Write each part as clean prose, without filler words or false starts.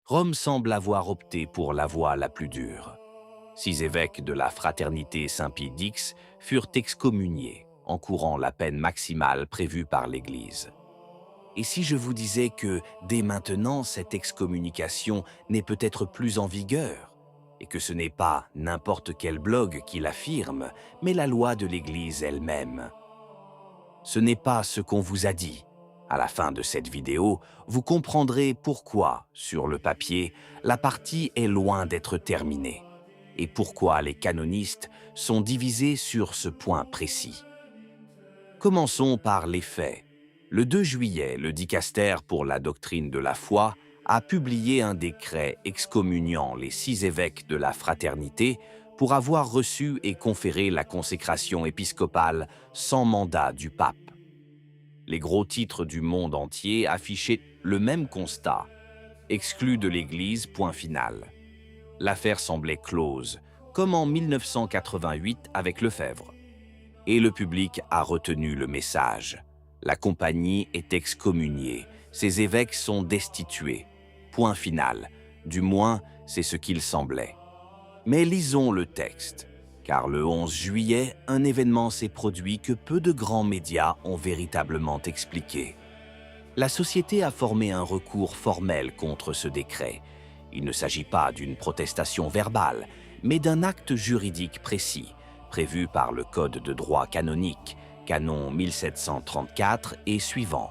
Rome semble avoir opté pour la voie la plus dure. 6 évêques de la fraternité Saint-Pie X furent excommuniés, encourant la peine maximale prévue par l'Église. Et si je vous disais que, dès maintenant, cette excommunication n'est peut-être plus en vigueur, et que ce n'est pas n'importe quel blog qui l'affirme, mais la loi de l'Église elle-même? Ce n'est pas ce qu'on vous a dit. À la fin de cette vidéo, vous comprendrez pourquoi, sur le papier, la partie est loin d'être terminée, et pourquoi les canonistes sont divisés sur ce point précis. Commençons par les faits. Le 2 juillet, le dicaster pour la doctrine de la foi a publié un décret excommuniant les 6 évêques de la fraternité pour avoir reçu et conféré la consécration épiscopale sans mandat du pape. Les gros titres du monde entier affichaient le même constat. Exclu de l'Église, point final. L'affaire semblait close, comme en 1988 avec Lefebvre. Et le public a retenu le message. La compagnie est excommuniée, ses évêques sont destitués. Point final. Du moins, c'est ce qu'il semblait. Mais lisons le texte, car le 11 juillet, un événement s'est produit que peu de grands médias ont véritablement expliqué. La société a formé un recours formel contre ce décret. Il ne s'agit pas d'une protestation verbale, mais d'un acte juridique précis, prévu par le Code de droit canonique, canon 1734 et suivant.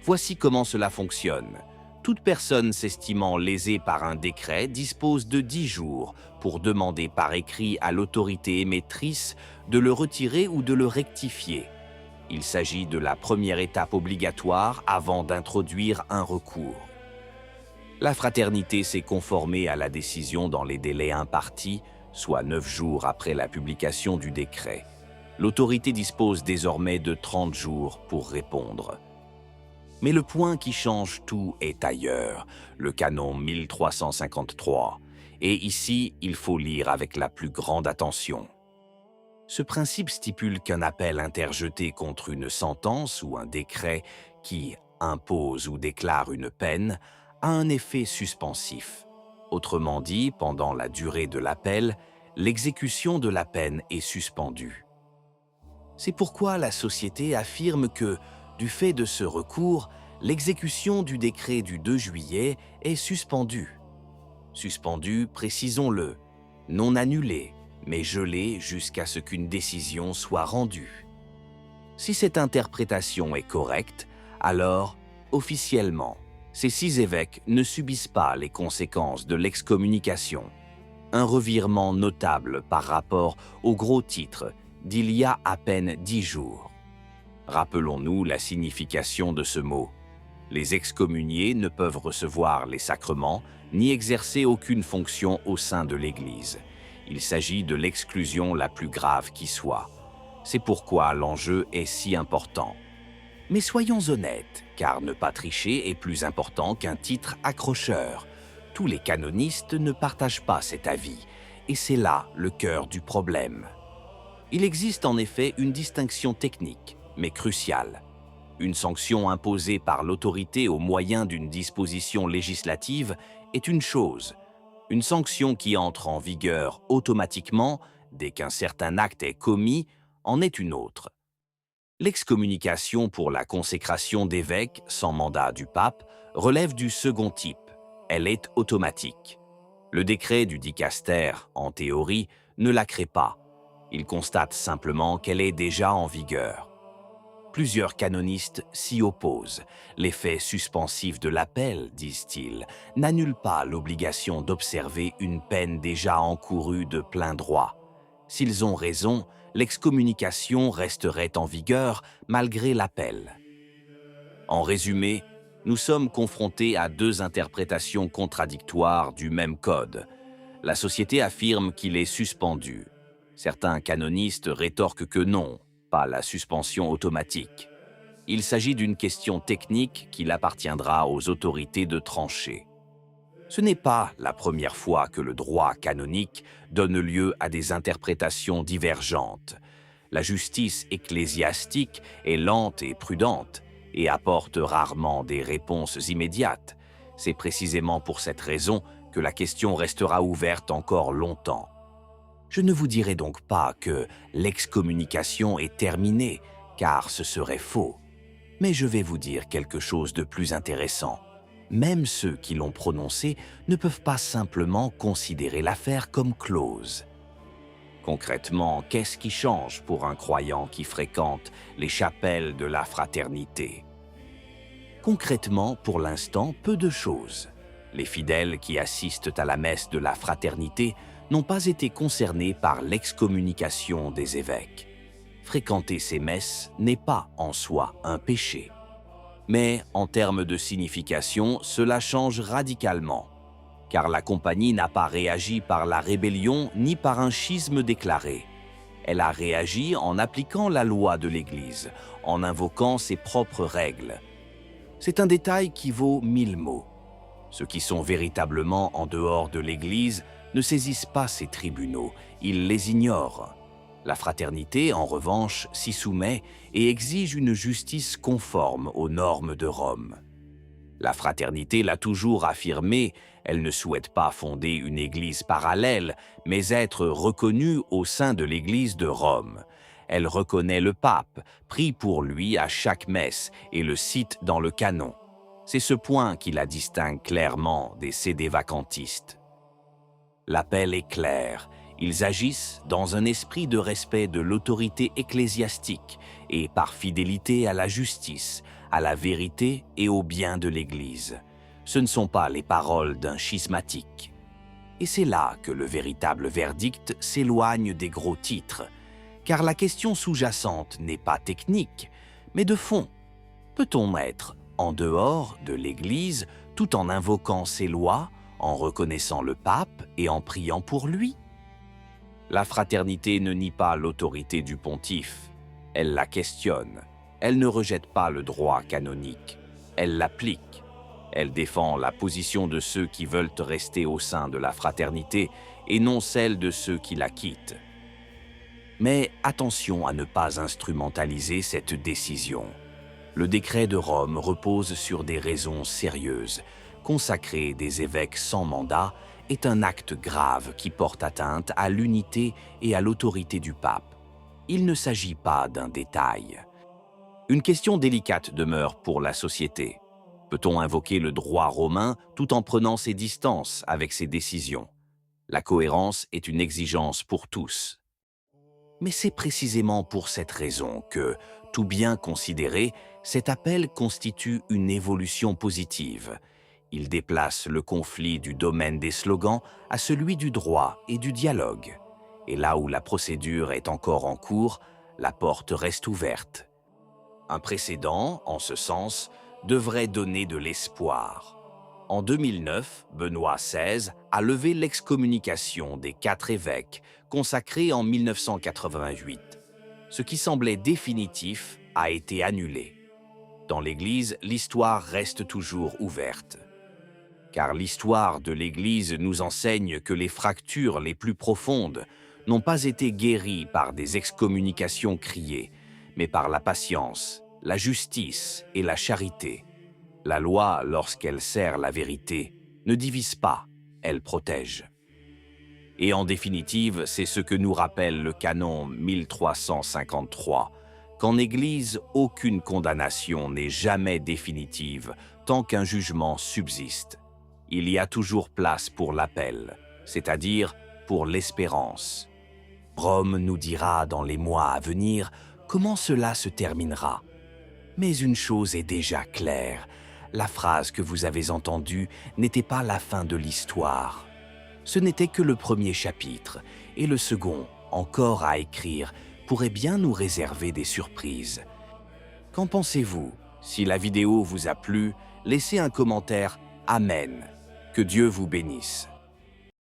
Voici comment cela fonctionne. Toute personne s'estimant lésée par un décret dispose de 10 jours pour demander par écrit à l'autorité émettrice de le retirer ou de le rectifier. Il s'agit de la première étape obligatoire avant d'introduire un recours. La fraternité s'est conformée à la décision dans les délais impartis, soit 9 jours après la publication du décret. L'autorité dispose désormais de 30 jours pour répondre. Mais le point qui change tout est ailleurs, le canon 1353. Et ici, il faut lire avec la plus grande attention. Ce principe stipule qu'un appel interjeté contre une sentence ou un décret qui impose ou déclare une peine a un effet suspensif. Autrement dit, pendant la durée de l'appel, l'exécution de la peine est suspendue. C'est pourquoi la société affirme que, du fait de ce recours, l'exécution du décret du 2 juillet est suspendue. Suspendue, précisons-le, non annulée, mais gelée jusqu'à ce qu'une décision soit rendue. Si cette interprétation est correcte, alors, officiellement, ces 6 évêques ne subissent pas les conséquences de l'excommunication. Un revirement notable par rapport au gros titre d'il y a à peine 10 jours. Rappelons-nous la signification de ce mot. Les excommuniés ne peuvent recevoir les sacrements ni exercer aucune fonction au sein de l'Église. Il s'agit de l'exclusion la plus grave qui soit. C'est pourquoi l'enjeu est si important. Mais soyons honnêtes, car ne pas tricher est plus important qu'un titre accrocheur. Tous les canonistes ne partagent pas cet avis, et c'est là le cœur du problème. Il existe en effet une distinction technique, mais cruciale. Une sanction imposée par l'autorité au moyen d'une disposition législative est une chose. Une sanction qui entre en vigueur automatiquement, dès qu'un certain acte est commis, en est une autre. L'excommunication pour la consécration d'évêques sans mandat du pape relève du second type. Elle est automatique. Le décret du dicaster, en théorie, ne la crée pas. Il constate simplement qu'elle est déjà en vigueur. Plusieurs canonistes s'y opposent. L'effet suspensif de l'appel, disent-ils, n'annule pas l'obligation d'observer une peine déjà encourue de plein droit. S'ils ont raison, l'excommunication resterait en vigueur malgré l'appel. En résumé, nous sommes confrontés à 2 interprétations contradictoires du même code. La société affirme qu'il est suspendu. Certains canonistes rétorquent que non, pas la suspension automatique. Il s'agit d'une question technique qu'il appartiendra aux autorités de trancher. Ce n'est pas la première fois que le droit canonique donne lieu à des interprétations divergentes. La justice ecclésiastique est lente et prudente et apporte rarement des réponses immédiates. C'est précisément pour cette raison que la question restera ouverte encore longtemps. Je ne vous dirai donc pas que l'excommunication est terminée, car ce serait faux. Mais je vais vous dire quelque chose de plus intéressant. Même ceux qui l'ont prononcé ne peuvent pas simplement considérer l'affaire comme close. Concrètement, qu'est-ce qui change pour un croyant qui fréquente les chapelles de la fraternité? Concrètement, pour l'instant, peu de choses. Les fidèles qui assistent à la messe de la fraternité n'ont pas été concernés par l'excommunication des évêques. Fréquenter ces messes n'est pas en soi un péché. Mais en termes de signification, cela change radicalement, car la compagnie n'a pas réagi par la rébellion ni par un schisme déclaré. Elle a réagi en appliquant la loi de l'Église, en invoquant ses propres règles. C'est un détail qui vaut 1000 mots. Ceux qui sont véritablement en dehors de l'Église ne saisissent pas ces tribunaux, ils les ignorent. La fraternité, en revanche, s'y soumet et exige une justice conforme aux normes de Rome. La fraternité l'a toujours affirmé, elle ne souhaite pas fonder une église parallèle, mais être reconnue au sein de l'église de Rome. Elle reconnaît le pape, prie pour lui à chaque messe et le cite dans le canon. C'est ce point qui la distingue clairement des sédévacantistes. L'appel est clair. Ils agissent dans un esprit de respect de l'autorité ecclésiastique et par fidélité à la justice, à la vérité et au bien de l'Église. Ce ne sont pas les paroles d'un schismatique. Et c'est là que le véritable verdict s'éloigne des gros titres, car la question sous-jacente n'est pas technique, mais de fond. Peut-on être en dehors de l'Église tout en invoquant ses lois, en reconnaissant le pape et en priant pour lui? La fraternité ne nie pas l'autorité du pontife, elle la questionne. Elle ne rejette pas le droit canonique, elle l'applique. Elle défend la position de ceux qui veulent rester au sein de la fraternité et non celle de ceux qui la quittent. Mais attention à ne pas instrumentaliser cette décision. Le décret de Rome repose sur des raisons sérieuses. Consacrer des évêques sans mandat est un acte grave qui porte atteinte à l'unité et à l'autorité du pape. Il ne s'agit pas d'un détail. Une question délicate demeure pour la société. Peut-on invoquer le droit romain tout en prenant ses distances avec ses décisions? La cohérence est une exigence pour tous. Mais c'est précisément pour cette raison que, tout bien considéré, cet appel constitue une évolution positive. Il déplace le conflit du domaine des slogans à celui du droit et du dialogue. Et là où la procédure est encore en cours, la porte reste ouverte. Un précédent, en ce sens, devrait donner de l'espoir. En 2009, Benoît XVI a levé l'excommunication des 4 évêques consacrés en 1988. Ce qui semblait définitif a été annulé. Dans l'Église, l'histoire reste toujours ouverte. Car l'histoire de l'Église nous enseigne que les fractures les plus profondes n'ont pas été guéries par des excommunications criées, mais par la patience, la justice et la charité. La loi, lorsqu'elle sert la vérité, ne divise pas, elle protège. Et en définitive, c'est ce que nous rappelle le canon 1353, qu'en Église, aucune condamnation n'est jamais définitive tant qu'un jugement subsiste. Il y a toujours place pour l'appel, c'est-à-dire pour l'espérance. Rome nous dira dans les mois à venir comment cela se terminera. Mais une chose est déjà claire, la phrase que vous avez entendue n'était pas la fin de l'histoire. Ce n'était que le premier chapitre, et le second, encore à écrire, pourrait bien nous réserver des surprises. Qu'en pensez-vous? Si la vidéo vous a plu, laissez un commentaire « Amen ». Que Dieu vous bénisse.